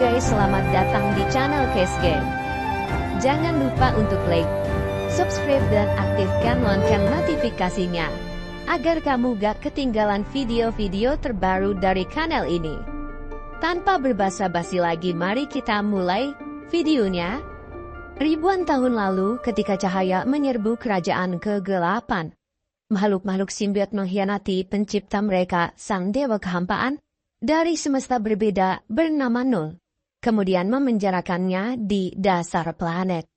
guys, selamat datang di channel Case Game. Jangan lupa untuk like, subscribe dan aktifkan lonceng notifikasinya agar kamu gak ketinggalan video-video terbaru dari kanal ini. Tanpa berbasa-basi lagi, mari kita mulai videonya. Ribuan tahun lalu, ketika cahaya menyerbu kerajaan kegelapan, makhluk-makhluk simbiot mengkhianati pencipta mereka, sang dewa kehampaan, dari semesta berbeda bernama Null, kemudian memenjarakannya di dasar planet.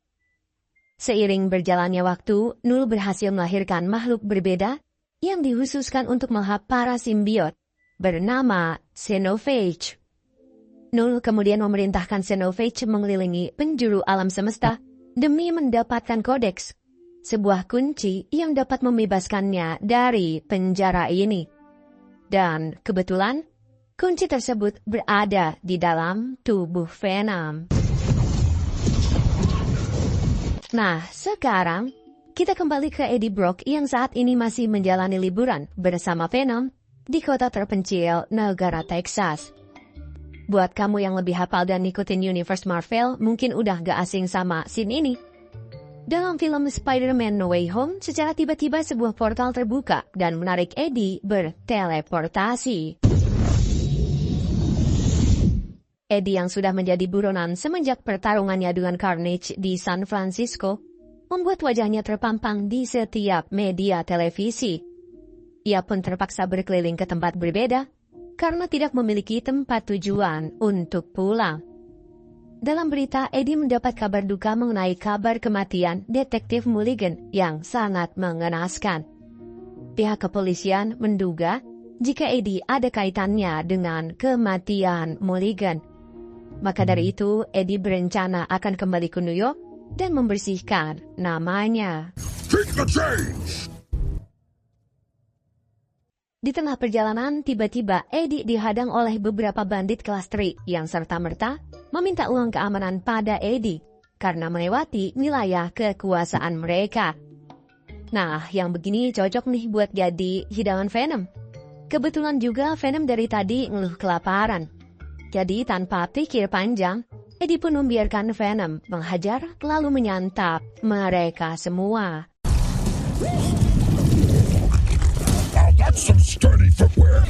Seiring berjalannya waktu, Null berhasil melahirkan makhluk berbeda yang dikhususkan untuk melahap para simbiot, bernama Xenophage. Null kemudian memerintahkan Xenophage mengelilingi penjuru alam semesta demi mendapatkan kodeks, sebuah kunci yang dapat membebaskannya dari penjara ini. Dan kebetulan, kunci tersebut berada di dalam tubuh Venom. Nah, sekarang kita kembali ke Eddie Brock yang saat ini masih menjalani liburan bersama Venom di kota terpencil negara Texas. Buat kamu yang lebih hafal dan ngikutin universe Marvel, mungkin udah gak asing sama scene ini. Dalam film Spider-Man No Way Home, secara tiba-tiba sebuah portal terbuka dan menarik Eddie berteleportasi. Eddie yang sudah menjadi buronan semenjak pertarungannya dengan Carnage di San Francisco, membuat wajahnya terpampang di setiap media televisi. Ia pun terpaksa berkeliling ke tempat berbeda, karena tidak memiliki tempat tujuan untuk pulang. Dalam berita, Eddie mendapat kabar duka mengenai kabar kematian detektif Mulligan yang sangat mengenaskan. Pihak kepolisian menduga jika Eddie ada kaitannya dengan kematian Mulligan. Maka dari itu, Eddie berencana akan kembali ke New York dan membersihkan namanya. Take the change! Di tengah perjalanan, tiba-tiba Eddie dihadang oleh beberapa bandit kelas 3 yang serta-merta meminta uang keamanan pada Eddie karena melewati wilayah kekuasaan mereka. Nah, yang begini cocok nih buat jadi hidangan Venom. Kebetulan juga Venom dari tadi ngeluh kelaparan. Jadi tanpa pikir panjang, Eddie pun membiarkan Venom menghajar lalu menyantap mereka semua. That's some sturdy footwear.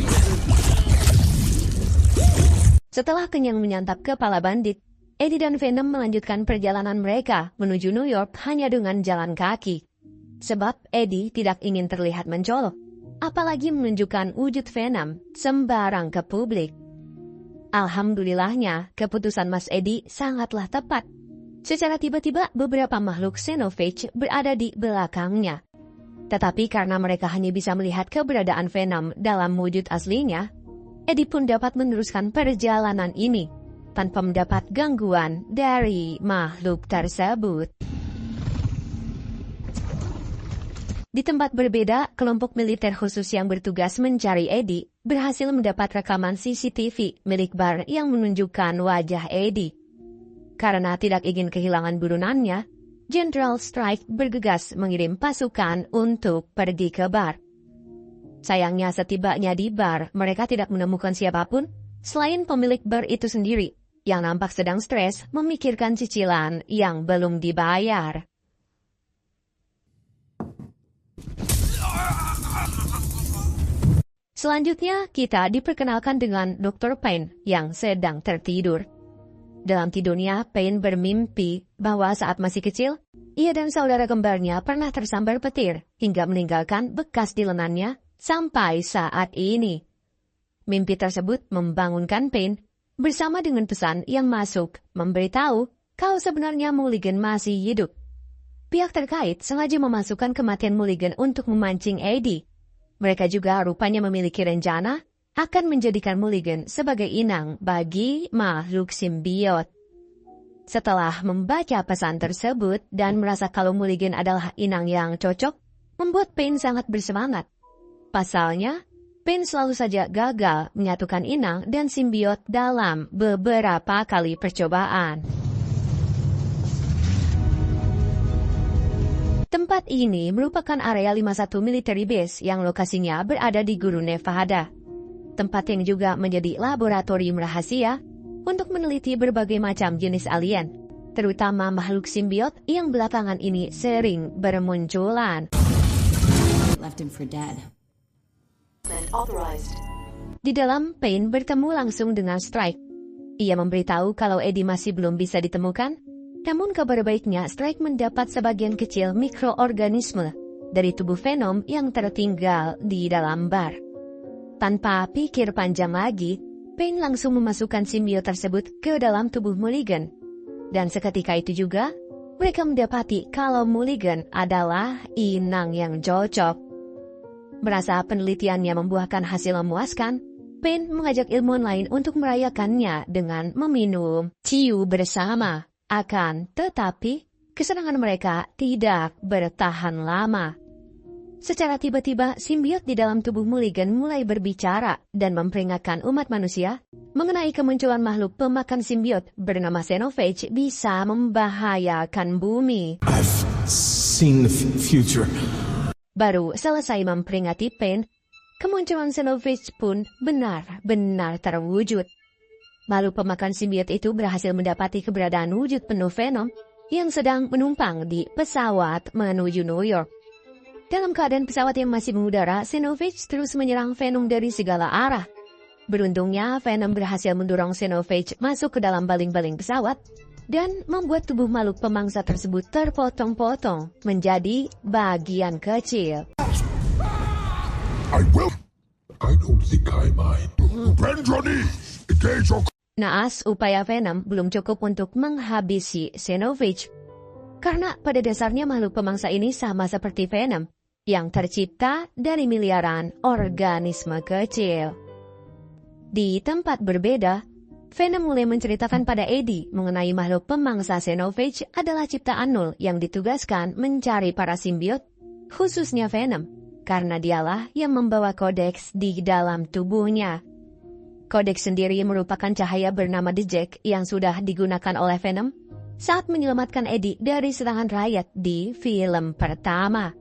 Setelah kenyang menyantap kepala bandit, Eddie dan Venom melanjutkan perjalanan mereka menuju New York hanya dengan jalan kaki. Sebab Eddie tidak ingin terlihat mencolok, apalagi menunjukkan wujud Venom sembarang ke publik. Alhamdulillahnya, keputusan Mas Eddie sangatlah tepat. Secara tiba-tiba, beberapa makhluk Xenophage berada di belakangnya. Tetapi karena mereka hanya bisa melihat keberadaan Venom dalam wujud aslinya, Eddie pun dapat meneruskan perjalanan ini tanpa mendapat gangguan dari makhluk tersebut. Di tempat berbeda, kelompok militer khusus yang bertugas mencari Eddie berhasil mendapat rekaman CCTV milik bar yang menunjukkan wajah Eddie. Karena tidak ingin kehilangan buronannya, General Strike bergegas mengirim pasukan untuk pergi ke bar. Sayangnya setibanya di bar, mereka tidak menemukan siapapun selain pemilik bar itu sendiri, yang nampak sedang stres memikirkan cicilan yang belum dibayar. Selanjutnya, kita diperkenalkan dengan Dr. Payne yang sedang tertidur. Dalam tidurnya, Payne bermimpi bahwa saat masih kecil, ia dan saudara kembarnya pernah tersambar petir hingga meninggalkan bekas di lengannya sampai saat ini. Mimpi tersebut membangunkan Payne bersama dengan pesan yang masuk memberitahu kalau sebenarnya Mulligan masih hidup. Pihak terkait sengaja memasukkan kematian Mulligan untuk memancing Eddie. Mereka juga rupanya memiliki rencana akan menjadikan Mulligan sebagai inang bagi makhluk simbiot. Setelah membaca pesan tersebut dan merasa kalau Mulligan adalah inang yang cocok, membuat Payne sangat bersemangat. Pasalnya, Payne selalu saja gagal menyatukan inang dan simbiot dalam beberapa kali percobaan. Tempat ini merupakan area 51 Military Base yang lokasinya berada di Gurun Nevada. Tempat yang juga menjadi laboratorium rahasia untuk meneliti berbagai macam jenis alien, terutama makhluk simbiot yang belakangan ini sering bermunculan. Left him for dead. Di dalam, Payne bertemu langsung dengan Strike. Ia memberitahu kalau Eddie masih belum bisa ditemukan, namun kabar baiknya Strike mendapat sebagian kecil mikroorganisme dari tubuh Venom yang tertinggal di dalam bar. Tanpa pikir panjang lagi, Payne langsung memasukkan simbiot tersebut ke dalam tubuh Mulligan. Dan seketika itu juga, mereka mendapati kalau Mulligan adalah inang yang cocok. Merasa penelitiannya membuahkan hasil memuaskan, Payne mengajak ilmuwan lain untuk merayakannya dengan meminum ciu bersama. Akan tetapi, kesenangan mereka tidak bertahan lama. Secara tiba-tiba, simbiot di dalam tubuh Mulligan mulai berbicara dan memperingatkan umat manusia mengenai kemunculan makhluk pemakan simbiot bernama Xenophage bisa membahayakan bumi. I've seen the future. Baru selesai memperingati Payne, kemunculan Xenophage pun benar-benar terwujud. Makhluk pemakan simbiot itu berhasil mendapati keberadaan wujud penuh Venom yang sedang menumpang di pesawat menuju New York. Dalam keadaan pesawat yang masih mengudara, Xenophage terus menyerang Venom dari segala arah. Beruntungnya, Venom berhasil mendorong Xenophage masuk ke dalam baling-baling pesawat dan membuat tubuh makhluk pemangsa tersebut terpotong-potong menjadi bagian kecil. I will. I don't think I mind. Bend your knee. Engage your... Naas, upaya Venom belum cukup untuk menghabisi Xenophage. Karena pada dasarnya makhluk pemangsa ini sama seperti Venom, yang tercipta dari miliaran organisme kecil. Di tempat berbeda, Venom mulai menceritakan pada Eddie mengenai makhluk pemangsa Xenophage adalah ciptaan Null yang ditugaskan mencari para simbiot, khususnya Venom, karena dialah yang membawa kodeks di dalam tubuhnya. Kodeks sendiri merupakan cahaya bernama The Jack yang sudah digunakan oleh Venom saat menyelamatkan Eddie dari serangan rakyat di film pertama.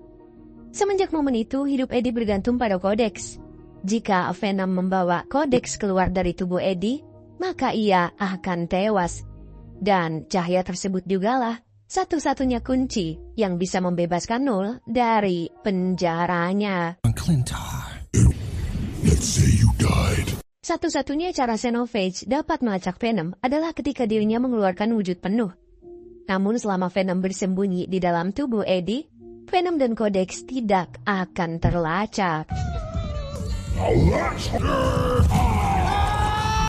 Semenjak momen itu, hidup Eddie bergantung pada kodeks. Jika Venom membawa kodeks keluar dari tubuh Eddie, maka ia akan tewas. Dan cahaya tersebut jugalah satu-satunya kunci yang bisa membebaskan Null dari penjaranya. Clintar. Let's say you died. Satu-satunya cara Xenophage dapat melacak Venom adalah ketika dirinya mengeluarkan wujud penuh. Namun selama Venom bersembunyi di dalam tubuh Eddie, Venom dan kodeks tidak akan terlacak.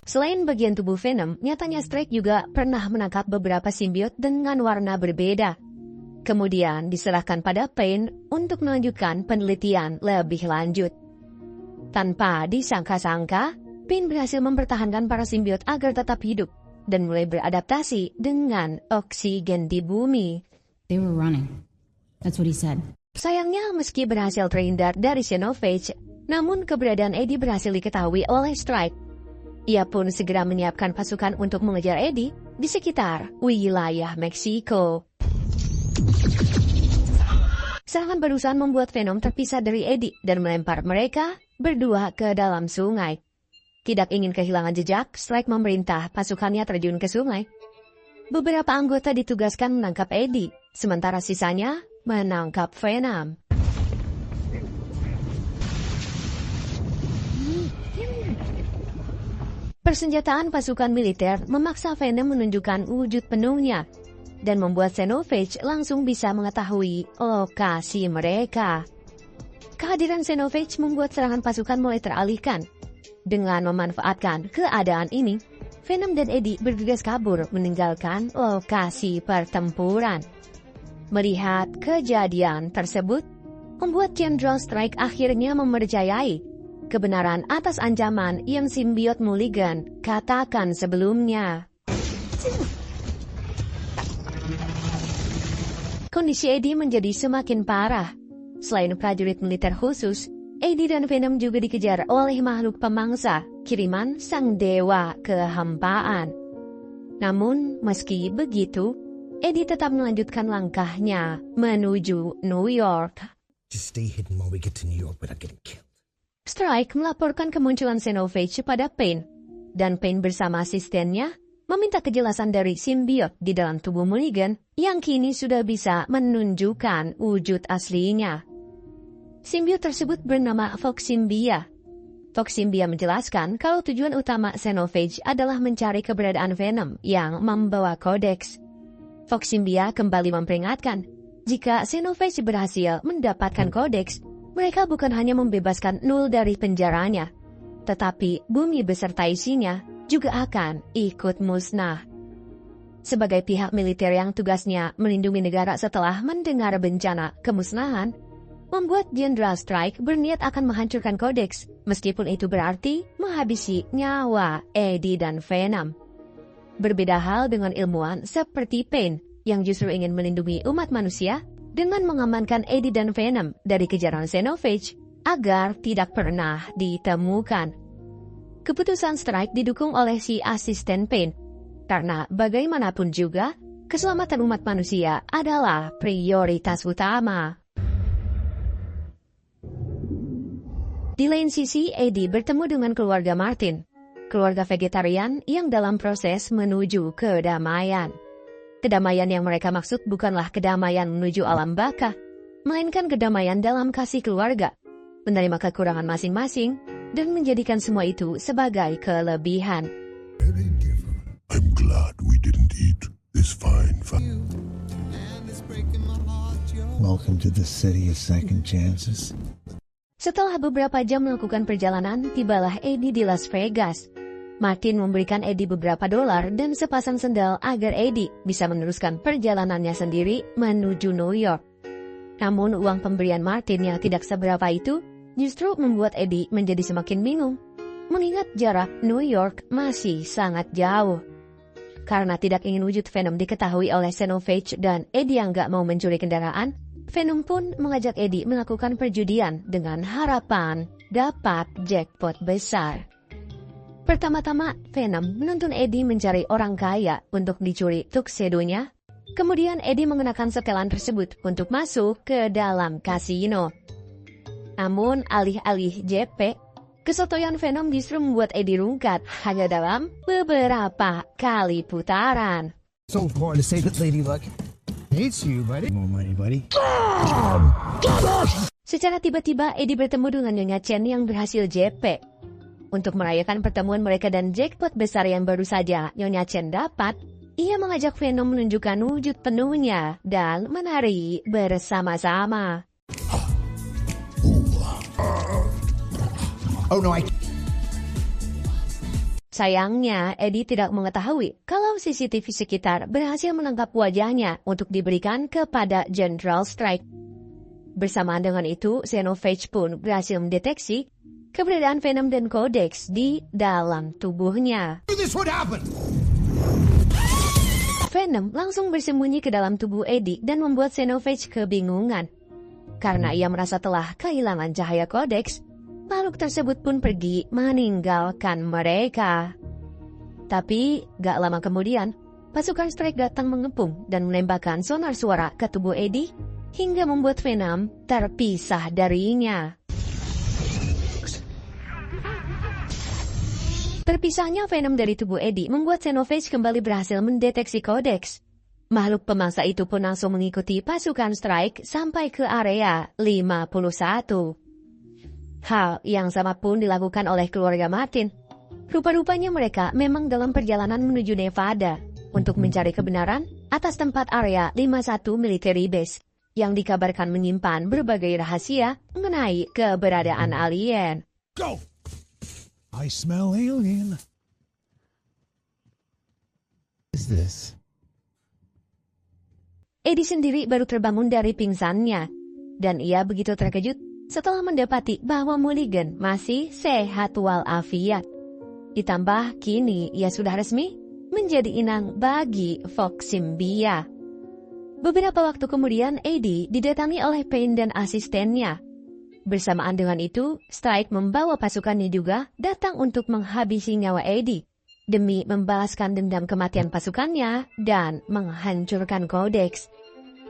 Selain bagian tubuh Venom, nyatanya Strike juga pernah menangkap beberapa simbiot dengan warna berbeda. Kemudian diserahkan pada Payne untuk melanjutkan penelitian lebih lanjut. Tanpa disangka-sangka, Payne berhasil mempertahankan para simbiot agar tetap hidup dan mulai beradaptasi dengan oksigen di bumi. They were running. That's what he said. Sayangnya, meski berhasil terhindar dari Xenophage, namun keberadaan Eddie berhasil diketahui oleh Strike. Ia pun segera menyiapkan pasukan untuk mengejar Eddie di sekitar wilayah Meksiko. Serangan barusan membuat Venom terpisah dari Eddie dan melempar mereka berdua ke dalam sungai. Tidak ingin kehilangan jejak, Strike memerintah pasukannya terjun ke sungai. Beberapa anggota ditugaskan menangkap Eddie, sementara sisanya menangkap Venom. Persenjataan pasukan militer memaksa Venom menunjukkan wujud penuhnya dan membuat Xenophage langsung bisa mengetahui lokasi mereka. Kehadiran Xenophage membuat serangan pasukan mulai teralihkan. Dengan memanfaatkan keadaan ini, Venom dan Eddie bergegas kabur meninggalkan lokasi pertempuran. Melihat kejadian tersebut, membuat Jenderal Strike akhirnya mempercayai kebenaran atas ancaman yang simbiot Mulligan katakan sebelumnya. Kondisi Eddie menjadi semakin parah. Selain prajurit militer khusus, Eddie dan Venom juga dikejar oleh makhluk pemangsa, kiriman sang dewa kehampaan. Namun, meski begitu, Eddie tetap melanjutkan langkahnya menuju New York. Just stay hidden while we get to New York without getting killed. Strike melaporkan kemunculan Xenophage pada Payne, dan Payne bersama asistennya meminta kejelasan dari simbiot di dalam tubuh Mulligan yang kini sudah bisa menunjukkan wujud aslinya. Simbiot tersebut bernama Foximbia. Foximbia menjelaskan kalau tujuan utama Xenophage adalah mencari keberadaan Venom yang membawa kodeks. Foximbia kembali memperingatkan, jika Xenophage berhasil mendapatkan kodeks, mereka bukan hanya membebaskan Null dari penjaranya, tetapi bumi beserta isinya juga akan ikut musnah. Sebagai pihak militer yang tugasnya melindungi negara setelah mendengar bencana kemusnahan, membuat General Strike berniat akan menghancurkan kodeks, meskipun itu berarti menghabisi nyawa Eddie dan Venom. Berbeda hal dengan ilmuwan seperti Pain, yang justru ingin melindungi umat manusia dengan mengamankan Eddie dan Venom dari kejaran Xenophage agar tidak pernah ditemukan. Keputusan Strike didukung oleh si asisten Pain, karena bagaimanapun juga, keselamatan umat manusia adalah prioritas utama. Di lain sisi, Eddie bertemu dengan keluarga Martin, keluarga vegetarian yang dalam proses menuju kedamaian. Kedamaian yang mereka maksud bukanlah kedamaian menuju alam baka, melainkan kedamaian dalam kasih keluarga, menerima kekurangan masing-masing, dan menjadikan semua itu sebagai kelebihan. Very different. I'm glad we didn't eat this fine food. Welcome to the city of second chances. Setelah beberapa jam melakukan perjalanan, tibalah Eddie di Las Vegas. Martin memberikan Eddie beberapa dolar dan sepasang sendal agar Eddie bisa meneruskan perjalanannya sendiri menuju New York. Namun uang pemberian Martin yang tidak seberapa itu justru membuat Eddie menjadi semakin bingung, mengingat jarak New York masih sangat jauh. Karena tidak ingin wujud Venom diketahui oleh Xenophage dan Eddie yang gak mau mencuri kendaraan, Venom pun mengajak Eddie melakukan perjudian dengan harapan dapat jackpot besar. Pertama-tama, Venom menuntun Eddie mencari orang kaya untuk dicuri tuxedo-nya. Kemudian Eddie mengenakan setelan tersebut untuk masuk ke dalam kasino. Namun, alih-alih JP, kesotoyan Venom justru membuat Eddie rungkat hanya dalam beberapa kali putaran. So important to say that Lady Luck hates you, buddy. More money, buddy. Secara tiba-tiba, Eddie bertemu dengan Nyonya Chen yang berhasil JP. Untuk merayakan pertemuan mereka dan jackpot besar yang baru saja Nyonya Chen dapat, ia mengajak Venom menunjukkan wujud penuhnya dan menari bersama-sama. Oh no, Sayangnya, Eddie tidak mengetahui kalau CCTV sekitar berhasil menangkap wajahnya untuk diberikan kepada General Strike. Bersamaan dengan itu, Xenophage pun berhasil mendeteksi keberadaan Venom dan Codex di dalam tubuhnya. Venom langsung bersembunyi ke dalam tubuh Eddie dan membuat Xenophage kebingungan. Karena ia merasa telah kehilangan cahaya Codex, makhluk tersebut pun pergi meninggalkan mereka. Tapi, gak lama kemudian, pasukan Strike datang mengepung dan menembakkan sonar suara ke tubuh Eddie hingga membuat Venom terpisah darinya. Terpisahnya Venom dari tubuh Eddie membuat Xenophage kembali berhasil mendeteksi Codex. Makhluk pemangsa itu pun langsung mengikuti pasukan Strike sampai ke area 51. Hal yang sama pun dilakukan oleh keluarga Martin. Rupa-rupanya mereka memang dalam perjalanan menuju Nevada untuk mencari kebenaran atas tempat area 51 military base yang dikabarkan menyimpan berbagai rahasia mengenai keberadaan alien. go. I smell alien. What is this? Eddie sendiri baru terbangun dari pingsannya, dan ia begitu terkejut setelah mendapati bahwa Mulligan masih sehat walafiat. Ditambah kini ia sudah resmi menjadi inang bagi Foximbia. Beberapa waktu kemudian Eddie didatangi oleh Pain dan asistennya. Bersamaan dengan itu, Strike membawa pasukannya juga datang untuk menghabisi nyawa Eddie demi membalaskan dendam kematian pasukannya dan menghancurkan Codex.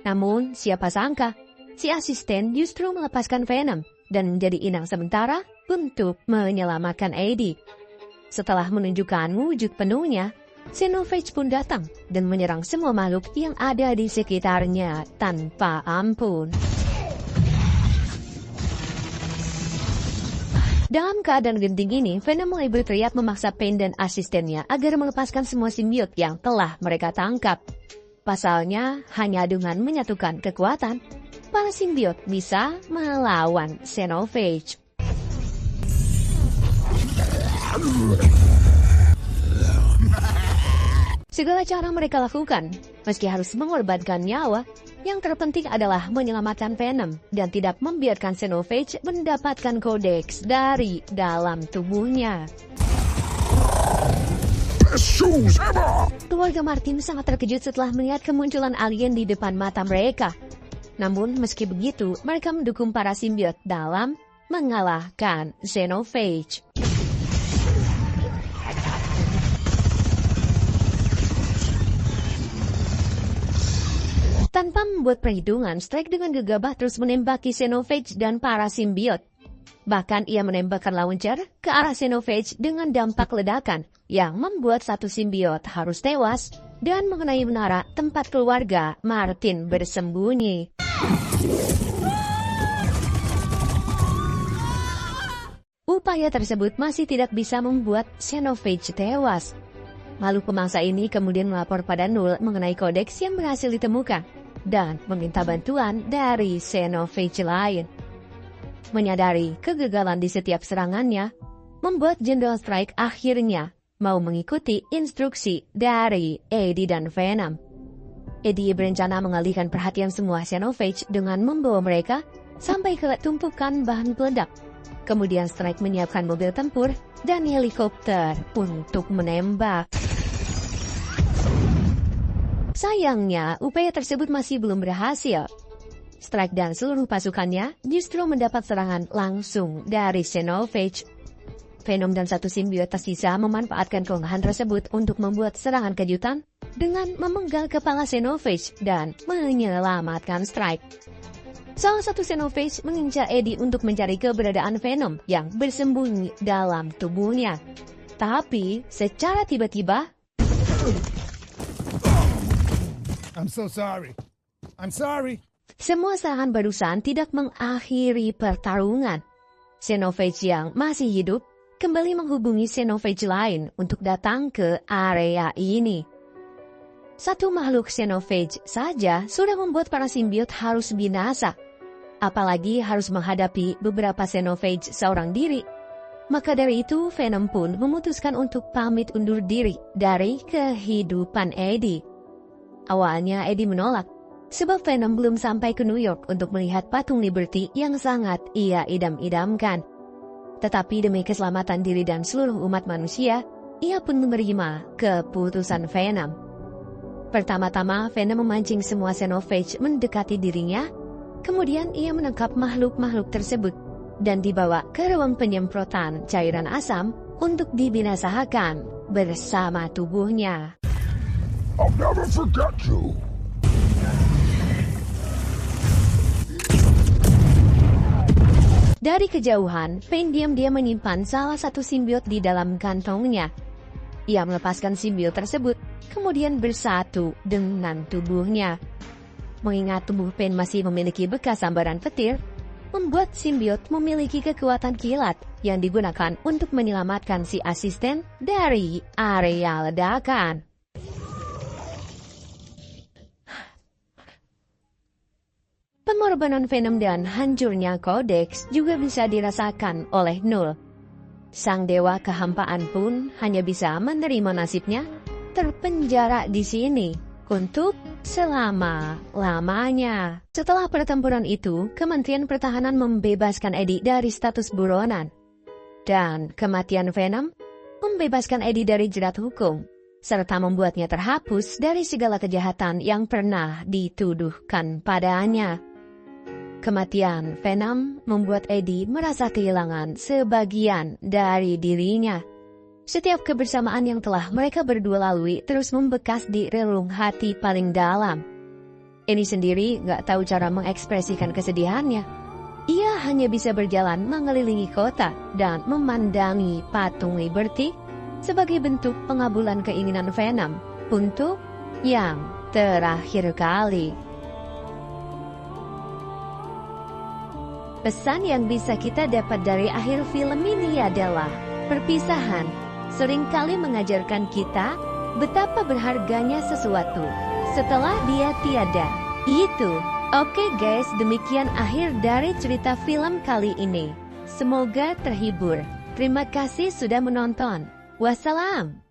Namun, siapa sangka, si asisten justru melepaskan Venom dan menjadi inang sementara untuk menyelamatkan Eddie. Setelah menunjukkan wujud penuhnya, Xenophage pun datang dan menyerang semua makhluk yang ada di sekitarnya tanpa ampun. Dalam keadaan genting ini, Venom mulai berteriak memaksa Pain dan asistennya agar melepaskan semua simbiot yang telah mereka tangkap. Pasalnya, hanya dengan menyatukan kekuatan, para simbiot bisa melawan Xenophage. Segala cara mereka lakukan, meski harus mengorbankan nyawa, yang terpenting adalah menyelamatkan Venom dan tidak membiarkan Xenophage mendapatkan kodeks dari dalam tubuhnya. Best shoes ever! Keluarga Martin sangat terkejut setelah melihat kemunculan alien di depan mata mereka. Namun meski begitu, mereka mendukung para simbiot dalam mengalahkan Xenophage. Tanpa membuat perhitungan, Strike dengan gegabah terus menembaki Xenophage dan para simbiot. Bahkan ia menembakkan launcher ke arah Xenophage dengan dampak ledakan yang membuat satu simbiot harus tewas dan mengenai menara tempat keluarga Martin bersembunyi. Upaya tersebut masih tidak bisa membuat Xenophage tewas. Makhluk pemangsa ini kemudian melapor pada Null mengenai kodeks yang berhasil ditemukan dan meminta bantuan dari Xenophage lain. Menyadari kegagalan di setiap serangannya, membuat General Strike akhirnya mau mengikuti instruksi dari Eddie dan Venom. Eddie berencana mengalihkan perhatian semua Xenophage dengan membawa mereka sampai ke tumpukan bahan peledak. Kemudian Strike menyiapkan mobil tempur dan helikopter untuk menembak. Sayangnya, upaya tersebut masih belum berhasil. Strike dan seluruh pasukannya justru mendapat serangan langsung dari Xenophage. Venom dan satu simbiot tersisa memanfaatkan kelemahan tersebut untuk membuat serangan kejutan dengan memenggal kepala Xenophage dan menyelamatkan Strike. Salah satu Xenophage mengincar Eddie untuk mencari keberadaan Venom yang bersembunyi dalam tubuhnya. Tapi, secara tiba-tiba, I'm so sorry. I'm sorry. semua serangan barusan tidak mengakhiri pertarungan. Xenophage yang masih hidup kembali menghubungi Xenophage lain untuk datang ke area ini. Satu makhluk Xenophage saja sudah membuat para simbiot harus binasa. Apalagi harus menghadapi beberapa Xenophage seorang diri. Maka dari itu, Venom pun memutuskan untuk pamit undur diri dari kehidupan Eddie. Awalnya Eddie menolak, sebab Venom belum sampai ke New York untuk melihat patung Liberty yang sangat ia idam-idamkan. Tetapi demi keselamatan diri dan seluruh umat manusia, ia pun menerima keputusan Venom. Pertama-tama, Venom memancing semua Xenophage mendekati dirinya, kemudian ia menangkap makhluk-makhluk tersebut dan dibawa ke ruang penyemprotan cairan asam untuk dibinasakan bersama tubuhnya. I'll never forget you. Dari kejauhan, Pain diam-diam menyimpan salah satu simbiot di dalam kantongnya. Ia melepaskan simbiot tersebut, kemudian bersatu dengan tubuhnya. Mengingat tubuh Pain masih memiliki bekas sambaran petir, membuat simbiot memiliki kekuatan kilat yang digunakan untuk menyelamatkan si asisten dari area ledakan. Pengorbanan Venom dan hancurnya kodeks juga bisa dirasakan oleh Null. Sang dewa kehampaan pun hanya bisa menerima nasibnya terpenjara di sini untuk selama-lamanya. Setelah pertempuran itu, Kementerian Pertahanan membebaskan Eddie dari status buronan. Dan kematian Venom membebaskan Eddie dari jerat hukum, serta membuatnya terhapus dari segala kejahatan yang pernah dituduhkan padanya. Kematian Venom membuat Eddie merasa kehilangan sebagian dari dirinya. Setiap kebersamaan yang telah mereka berdua lalui terus membekas di relung hati paling dalam. Eddie sendiri gak tahu cara mengekspresikan kesedihannya. Ia hanya bisa berjalan mengelilingi kota dan memandangi patung Liberty sebagai bentuk pengabulan keinginan Venom untuk yang terakhir kali. Pesan yang bisa kita dapat dari akhir film ini adalah perpisahan seringkali mengajarkan kita betapa berharganya sesuatu setelah dia tiada. Itu. Oke guys, demikian akhir dari cerita film kali ini. Semoga terhibur. Terima kasih sudah menonton. Wassalam.